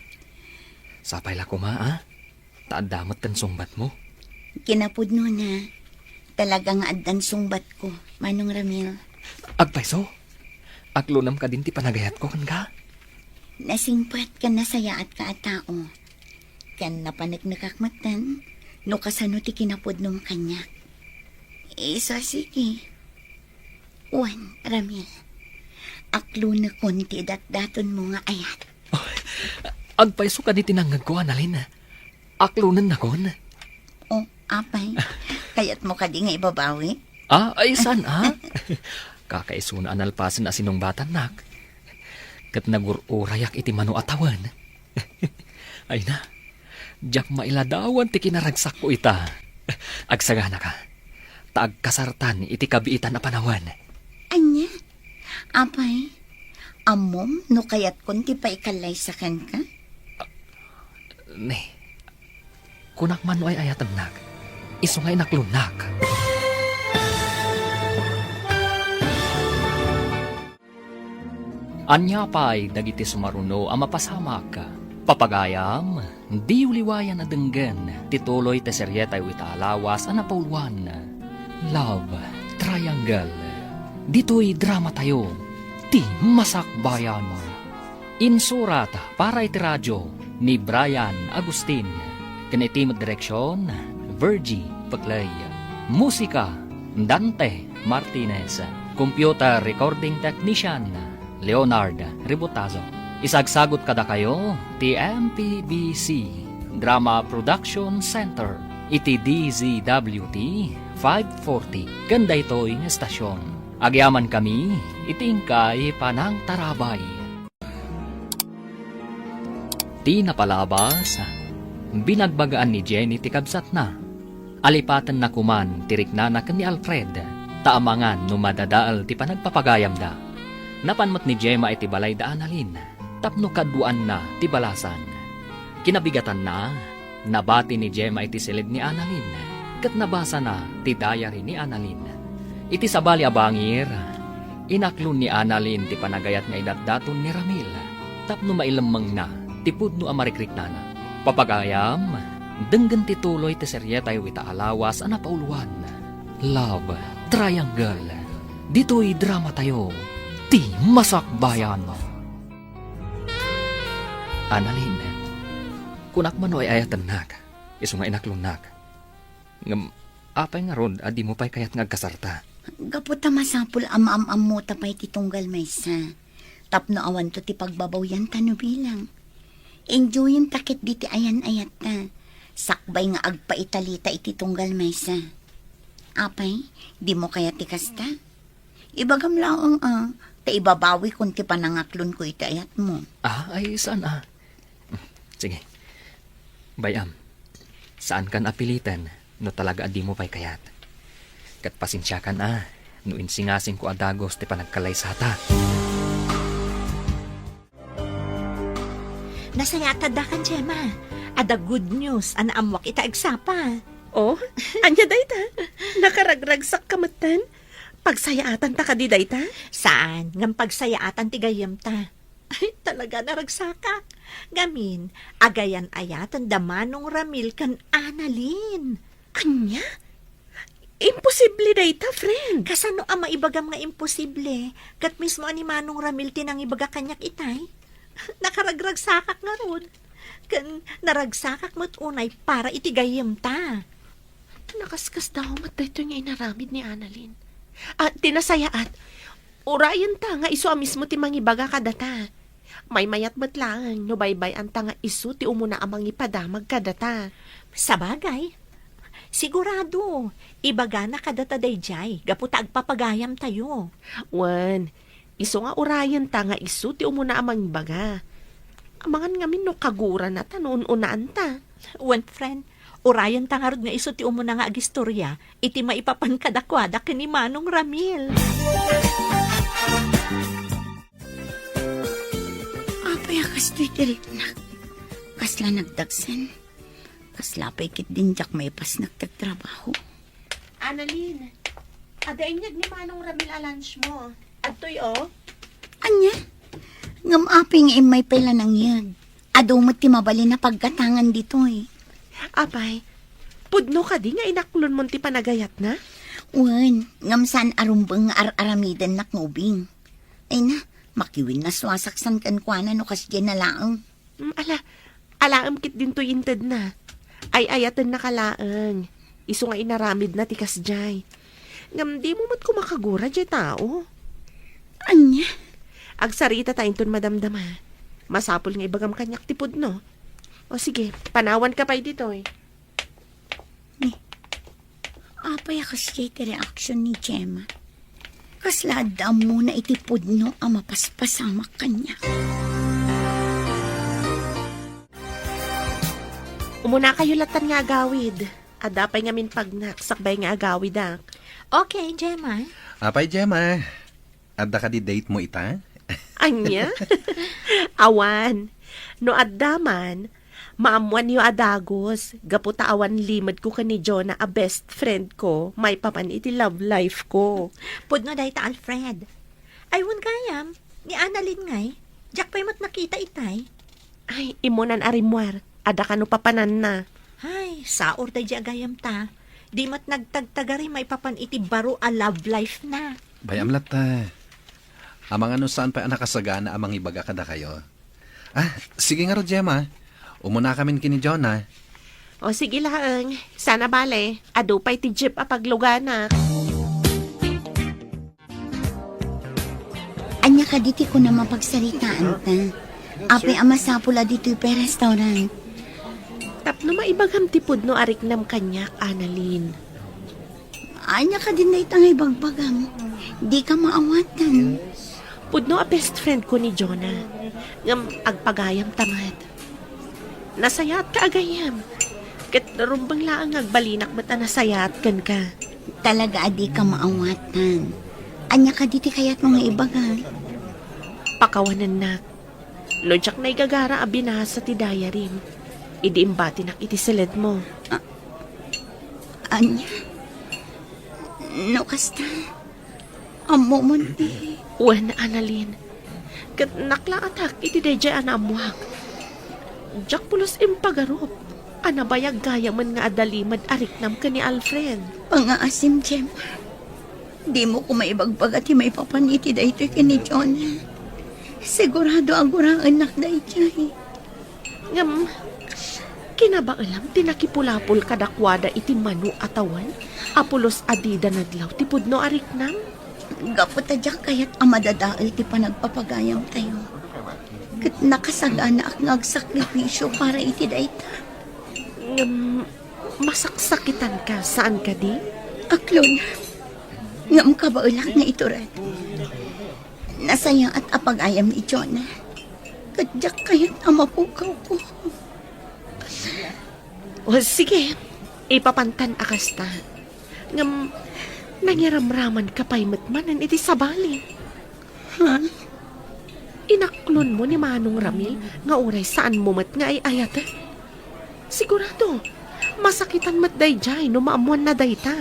Sapay la ko ma, taadamot kan sumbat mo. Kinapudno na. Talagang addan sumbat ko, Manong Ramil. Agpaiso, aglunam ka din ti panagayat ko kan ka. Nasingpat ka na sayaat ka at tao. Kan napanagnakakmatan, no kasano ti kinapudnom kanya. Isa sige. Uwan, Ramil. Aklo na konti dat-daton mo nga ayat. Agpaiso ka di tinangag ko, Annalyn. Aklunan na kon. O, apay. Kaya't mo ka di nga ibabawi? Ay san, Kakaisuna analpasan na sinong batan nak. Kat nagururayak iti mano atawan. Ay na, jak mailadawan ti kinaragsak ko ita. Agsagana ka, taag kasartan iti kabiitan na panawan. Anya? Apay, amom no kayat kunti pa ikalay sa kan ka? Ne, kunak man ay ayatan nak. iso nga inaklunak. Anya pa'y dagiti sumaruno ang mapasamak ka. Papagayam, di uliwayan na denggen, tituloy te seryeta italawas ang napauluan. Love Triangle. Dito'y drama tayo, ti masakbayan mo. Insurat para iti radyo ni Brian Agustin. Kanitimod direksyon, Virgie Paclay. Musika, Dante Martinez. Computer recording technician, Leonard Ribotazo. Isagsagot kada kayo, TMPBC Drama Production Center, iti DZWT 540. Ganda ito'y estasyon. Agyaman kami, itingkay panang tarabay. Ti napalabas, binagbagaan ni Jenny ti kabsat na. Alipatan na kuman, tirik na ni Alfred, taamangan no madadaal ti panagpapagayam da. Napanmat ni Gemma iti balay da analin, tapno kaduan na ti balasan. Kinabigatan na, nabati ni Gemma iti silid ni Annalyn, kat nabasa na ti diary ni Annalyn. Iti sabali abangir, inaklon ni Annalyn ti panagayat nga idatdaton ni Ramil, tapno mailamang na, ti pudno amarikrik na na. Papagayam, denggan ti tuloy ti seryetay wita alawas ang napauluan. Love Triangle. Dito'y drama tayo, ti masakbayan mo. Annalyn, kunak man ay ayatan nak, iso nga inaklunak. Ngam, apay nga ron, adi mo pa'y kayat nga kasarta. Gaputa masapul am mo tapay ti tunggal maysa. Tapno awan to ti pagbabaw yan tano bilang. Enjoyin takit di ti ayan-ayat ta. Sakbay nga agpaitalita iti tunggal maysa. Apay, di mo kaya ti kasta? Ibagam laong ta ibabawi kung ti panangaklon ko iti ayat mo. Ay saan Sige. Bayam, saan kan apilitan no talaga adi mo pa'y kayat? Kat pasensya kan no insingasing ko adagos ti panagkalay sa ta. Nasayata da kan, Gemma. Ada good news, anaamwak ita agsapa. Oh, anya dayta? Nakaragragsak kamatan? Pagsayaatan ta ka di dayta? Saan? Ngam pagsayaatan ti gayam ta. Ay, talaga naragsaka. Gamin, agayan ayatan damanong Ramil kan Annalyn. Anya? Imposible dayta, friend. Kasano ang maibagam nga imposible? Kat mismo ani Manong Ramil tinang ibaga kanyak itay. Nakaragragsakak nga ron. Kan naragsakak mo't unay para itigayam ta. Nakaskas daw matay ito nga inaramid ni Annalyn. Tinasayaat. Urayan ta nga iso mismo ti mangibaga kadata. May mayat matlaan no baybay anta nga iso ti umuna amang ipadamag kadata. Sabagay. Sigurado. Ibaga na kadata dayjay. Gaputa agpapagayam tayo. Wan, iso nga urayan ta nga iso ti umuna amang ibaga. Amangan nga min no kagura na ta noon unaan ta. Wan, friend. Urayan tangarod nga iso ti umuna nga agistorya, iti maipapankadakwada ni Manong Ramil. Apay akas to'y tirik na. Kasla nagdagsan. Kasla pa'y kit din jak may pas nagtagtrabaho. Annalyn, adainyag ni Manong Ramil a lunch mo. Adtoy Anya? Ngam aping may pela ng yag. Ado mo ti mabali na pagkatangan dito Apay, pudno ka di nga inaklon mo ti panagayat na? Wan, ngam saan arumbang aramidan na ngubing. Ay na, makiwin na swasaksan kan kwa na no kasya na laang. Alaam kit din to inted na. Ay ayatan na kalaang. Iso nga inaramid na ti kasjay. Ngam di mo mat kumakagura jay tao. Anya? Agsarita tayong ton madamdama. Masapol nga ibagam kanyak ti pudno. O sige, panawan ka pa dito Apay kasya iti reaksyon ni Gemma. Kasladam mo na itipod no ang mapaspasamak kanya. Umuna kayo latan nga agawid. Adapay nga min pagnaksak bay nga agawid Okay, Gemma. Apay, Gemma. Adda ka di date mo ita? Anya? Awan. No addaman, Maamuan niyo adagos. Gaputa awan limad ko ka ni Jonah a best friend ko. May papan iti love life ko. Pudno dayta Alfred. Aywan gayam, ni Annalyn ngay. Jack pa'y mat nakita itay. Ay, imunan arimwar. Ada ka no papanan na. Ay, saor day di agayam ta. Di mat nagtagtagari may papan iti baro a love life na. Bayam lata. Amang ano saan pa nakasagana amang ibaga kada kayo. Sige nga ro, Gemma. Umuna kami kini Jonah. O sige lang, sana bale. Ado pa'y ti jeep a paglugana. Anya ka diti ko na mapagsaritaan ta. Apay amasapula dito pa restaurant. Tapno maibagam ti pudno ariknam kanyak, Annalyn. Anya ka din na itangay bagbagam. Di ka maawatan. Pudno a best friend ko ni Jonah. Ngam agpagayam tamad. Nasayat ka agayam. Kat narumbang laang agbalinak mata nasayat kan ka. Talaga adi ka maawatan. Anya ka diti kayat mga ibaga. Pakawanan na. No jak na igagara a binasa ti diary. Idi imbati nak iti silid mo. Anya? No kasta. Amo mo di. Wen, Annalyn. Kat naklaatak iti deja anamuak. Jak pulos impagarup. Anabayag gaya man nga adalimad ariknam ka ni Alfred. Pangaasim, Gemma. Di mo ko maibagbaga ti may papaniti daytoy ka ni Jonah. Sigurado agurang anak daytoy. Ngam, kinabaalam tinakipulapul kadakwada iti manu atawan. Apulos adida nadlaw ti pudno ariknam. Gapot adyak kayat amadadaal ti panagpapagayam tayo. Kat nakasagana ak ngagsakripisyo para iti dayta. Ngam, masaksakitan ka. Saan ka di? Aklo na. Ngam kabaulak na ito rin. Nasaya at apagayam ni Jonah. Kadyak kayat amapukaw ko. O sige, ipapantan akasta. Ngam, nangiramraman ka pa'y matmanan iti sabali. Ha? Inaklon mo ni Manong Ramil nga oray saan mo mat nga ay ayat. Sigurado, masakitan mat dayjay no maamuan na dayta.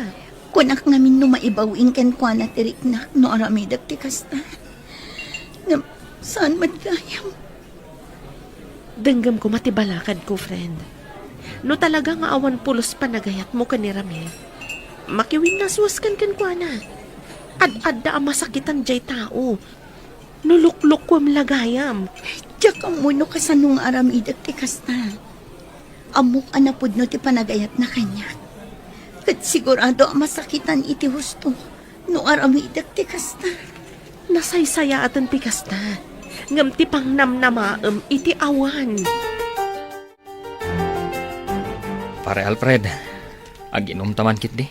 Kunak ngamin no maibawin kan kwa na tirik na no aramidak ti kasta. Ngam, saan madgayam? Denggam ko matibalakad ko, friend. No talaga nga awan pulos panagayat mo ka ni Ramil. Makiwin na suwaskan kan kwa na. Ad-adda ang masakitan jay tao. Nuluklok ko lagayam. Diyak ang muno ka sa nung aramidak ti kasta. Amok anapod no ti panagayat na kanya. Kat sigurado ang masakitan iti husto no aramidak ti kasta. Nasaysaya atan ti kasta. Ngam ti pang namnamaam iti awan. Pare Alfred, aginom taman kit di.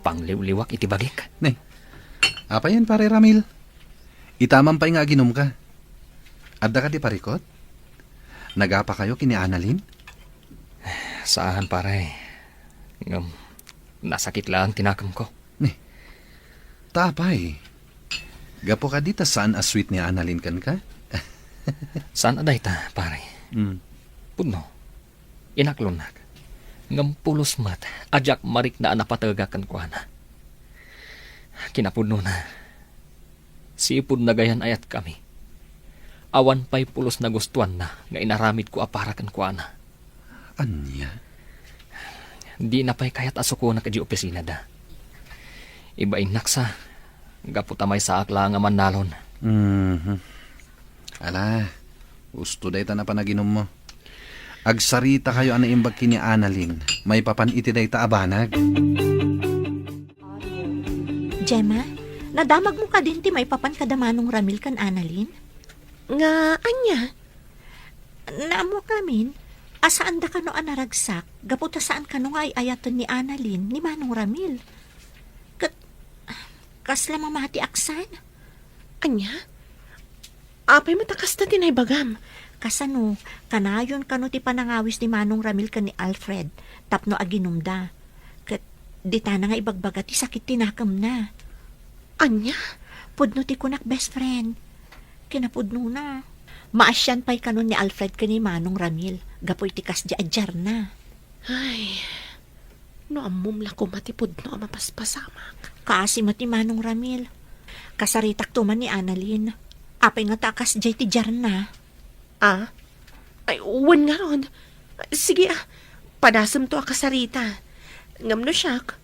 Pangliw-liwak iti bagik. Nay, apa yan pare Ramil? Itaman pa'y nga ginom ka. Adda ka di parikot? Nagapa kayo kini Annalyn? Saan pare? Ngam, nasakit lang tinakam ko. Tapay. Gapo ka dita saan a sweet ni Annalyn kan ka? Saan aday ta, pare? Pudno, inaklon na. Ngam pulos mat, ajak marik na napatagakan ko na. Kinapudno na. Sipud na gayan ayat kami. Awan pa'y pulos na gustuan na, nga inaramid ko aparakan ko na. Anya? Di na pa'y kayat asuko na kadi opisina da. Ibain naksa, gaputamay sa akla nga manalon. Ala, gusto day ta na panaginom mo. Agsarita kayo ana imbag kini Annalyn. May papan iti day ta abanag. Gemma, nadamag mo ka din ti may papan kadamanong Ramil kan Annalyn? Nga, anya? Naamo kamin, asaan da ka no anaragsak, gaputa saan ka no nga ay ayaton ni Annalyn ni Manong Ramil. Kasla mamati aksan? Anya? Apay matakas na tinaybagam. Kasano, kanayon kano ti panangawis ni Manong Ramil ka ni Alfred, tapno aginumda. Kat di na nga ibagbaga ti sakit tinakam na. Anya? Pudno ti kunak best friend. Kinapudno na. Maasyan pa'y kanon ni Alfred ka ni Manong Ramil. Gapoy tikas di adjar na. Ay, no amum la ko matipod no mapaspasamak. Kaasi mati Manong Ramil. Kasaritak tuman ni Annalyn. Apay nga takas di ti jar na. Ah? Ay, uwan nga ron. Sige padasam to akasarita. Ngam no siyak.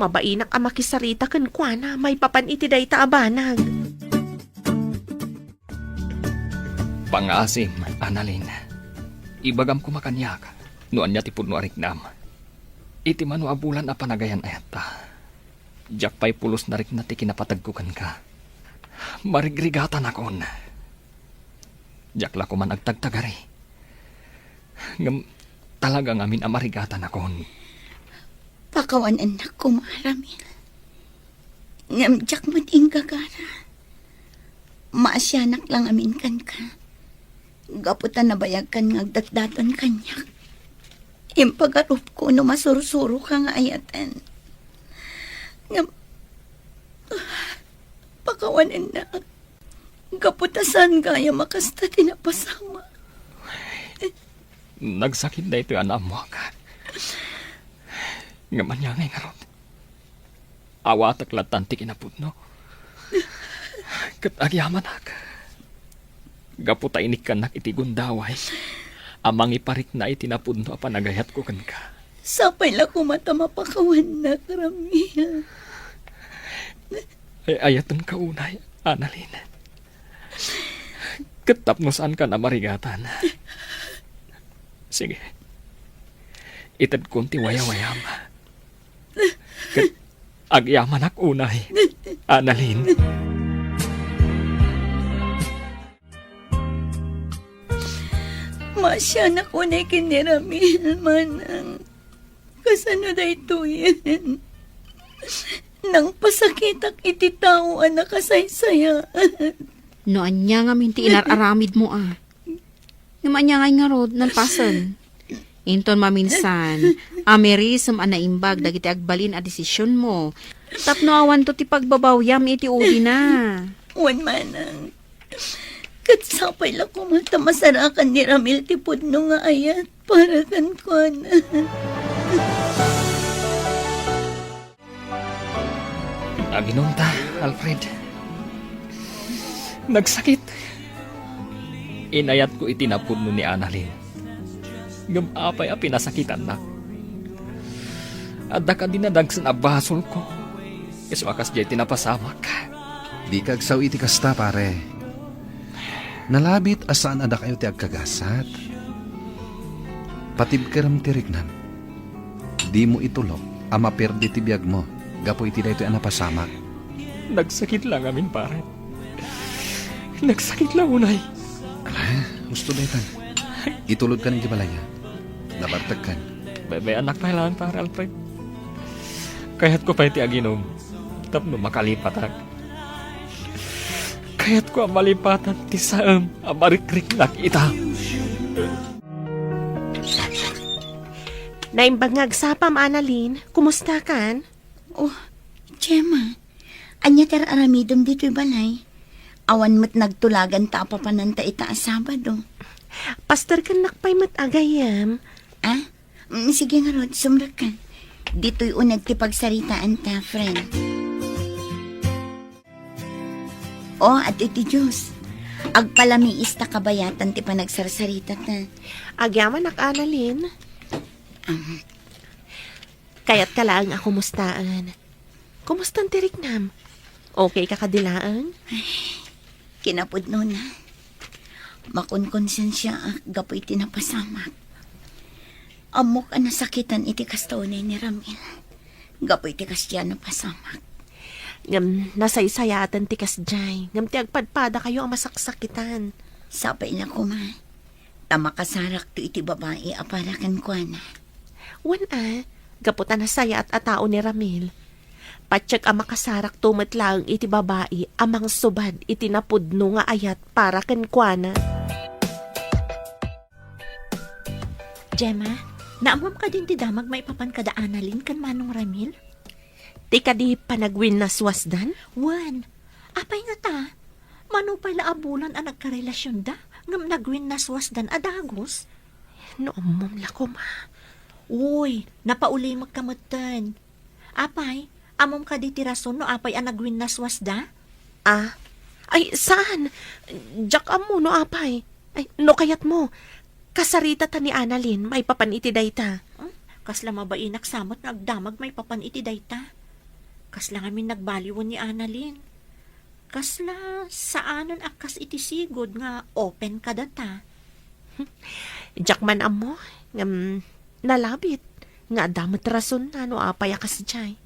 Mabainak ang makisarita kan kuana, may papan iti day taabanag. Pangasim, Annalyn. Ibagam ko makanyak. Noan niya tipod no ariknam. Iti mano abulan a panagayan ayata. Diyak pa'y pulos na rik na ti kinapatagkukan ka. Marigrigatan akon. Diyak la ko man agtagtagari. Ngam talagang amin amarigatan akon. Pakawan anak ko, Maramil. Ngamjak man gagara. Maasyanak lang amin kan ka. Gaputan na bayag kan ngagdatdaton kanyak. Impagarup ko no masursuro ka nga ayatan. Pakawan anak. Gaputasan gaya makasta tinapasama. Nagsakit na ito anak mo ka. Nga man ngay nga ron. Awatak latan ti kinapudno. Kat agyaman ak. Gaputa inik ka nak iti gundaway. Amang iparik na itinapudno panagayat ko kan ka. Sapay la ko mata mapakawan na, Ramil. Ay ayatan ka unay, Annalyn. Katapnosan ka na marigatan. Sige. Itad kunti waya-wayam. Agyaman ak unay, Annalyn. Masya na ko na kiniramil manang. Kasano da ito yan? Nang pasakitak iti tao anak kasaysaya. Noan niya nga minti inararamid mo Naman niya nga rod, nalpasan. Inton maminsan, amerisam anaimbag dagiti agbalin a desisyon mo. Tapno awan to ti pagbabawyam iti uli na. Wan manang. Katsapay lang ko mata masarakan ni Ramil ti pudno nga ayat para kan ko na. Aginunta, Alfred. Nagsakit. Inayat ko itinapudno ni Annalyn. Gamapay a pinasakitan na. Adda ka dinadagsan a basol ko. Iso akas jay tinapasamak. Di kagsaw iti kasta, pare. Nalabit asaan ada kayo ti agkagasat. Patibkeram ti rignam. Di mo itulok, ama perdi ti biyag mo. Gapo iti daytoy anapasamak. Nagsakit lang amin, pare. Nagsakit lang, unay. Gusto daytan. Itulod ka ng gibalaya. Nabartag kan. Bebe anak pahilaan, pare, Alfred. Kaya't ko pa iti aginom. Tapno makalipatak. Kaya't ko ang malipatan ti saam ang marikrik nakita. Naimbangag sapam, Annalyn. Kumusta kan? Oh, Gemma. Anya ter aramidom dito'y balay. Awan mo't nagtulagan ta papananta ita Sabado. Pastor kan nakpay mat agayam. Ah? Sige nga Rod, sumrak ka. Dito'y unag ti pagsaritaan ta, friend. Oh, at iti Diyos. Agpalamiis ta kabayatan ti panagsarsarita ta. Agyaman ak, Annalyn. Kaya't ka lang ako mustaan. Kumustan ti Rignam? Okay ka kadilaan? Kinapudno na. Makunkonsensya gapoy tinapasamak. Amok ang nasakitan iti kastonay ni Ramil. Gapoy ti kasya napasamak. Ngam nasaysayatan ti kasjay. Ngam ti agpadpada kayo ang masaksakitan. Sapay na kuma. Tamakasarak to iti babae aparakan ko na. Wan gaputan na saya at atao ni Ramil. Patsyag ang makasarak tumatlang iti babae amang subad iti napudno nga ayat para kenkwana. Gemma, naamam ka din ti damag maipapan kada Annalyn kan Manong Ramil? Ti kadi panagwin na swasdan? Wan, apay nga ta. Manupay la abulan ang nagkarelasyon da. Ngam nagwin naswasdan adagos. Noong lako ma. Uy, napauli magkamutan. Apay, amom ka di tirason no apay ang nagwin naswasda? Ah, ay saan? Jack amo no apay. Ay, no kayat mo. Kasarita ta ni Annalyn, may papaniti dayta. Kasla mabainak samot nga agdamag may papaniti dayta. Kasla ngamin nagbaliwan ni Annalyn. Kasla saanon akas itisigod nga open ka data. Jack man amo, nalabit. Nga damot rason na no apay akas jay.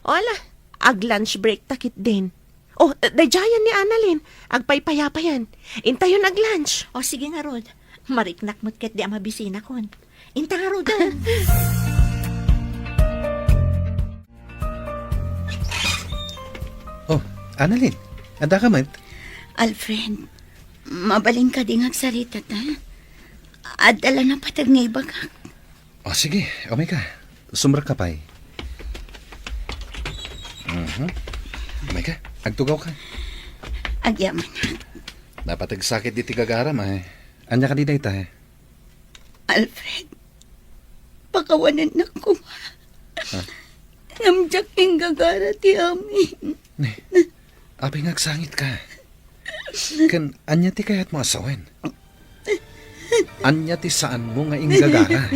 Ola, ag lunch break takit din. Oh, dayayan ni Annalyn. Agpaypayapayan. Intayon ag lunch. O sige nga Rod, mariknak mo't ket di ang mabisina kon. Inta nga Rod. Oh, Annalyn, anda ka man? Alfred, mabalin ka din agsalita ta. Adala na patag nga ibagak. Oh, sige, okay ka. Sumra ka pa'y. Okay ka, agtugaw ka. Agyaman. Dapat agsakit di tigagaram Anya ka di dayta Alfred, pakawanan na ko. Namjak yung gagara ti amin. Apay ngagsangit ka. Kan, anya ti kayat mo asawen. Anya ti saan mo nga inggagara.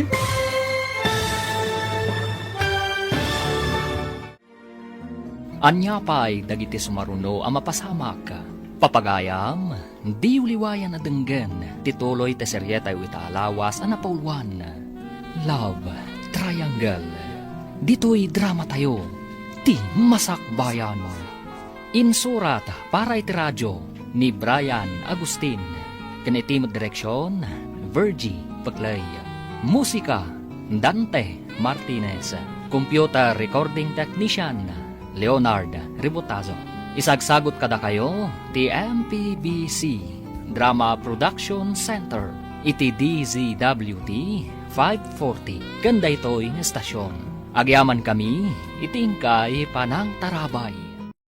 Anya pa'y dagiti sumaruno ang mapasamak ka. Papagayam, di uliwayan na denggen, tituloy te seryeta italawas ang napaulwan. Love Triangle. Dito'y drama tayo, ti masakbayan. Insurat para iti radyo ni Brian Agustin. Kanitimod direksyon, Virgie Paglay. Musika, Dante Martinez. Computer recording technician, Leonard Ribotazo. Isagsagot kada kayo, ti MPBC Drama Production Center, iti DZWT 540. Ganda ito'y estasyon. Agyaman kami, itingkay panang tarabay.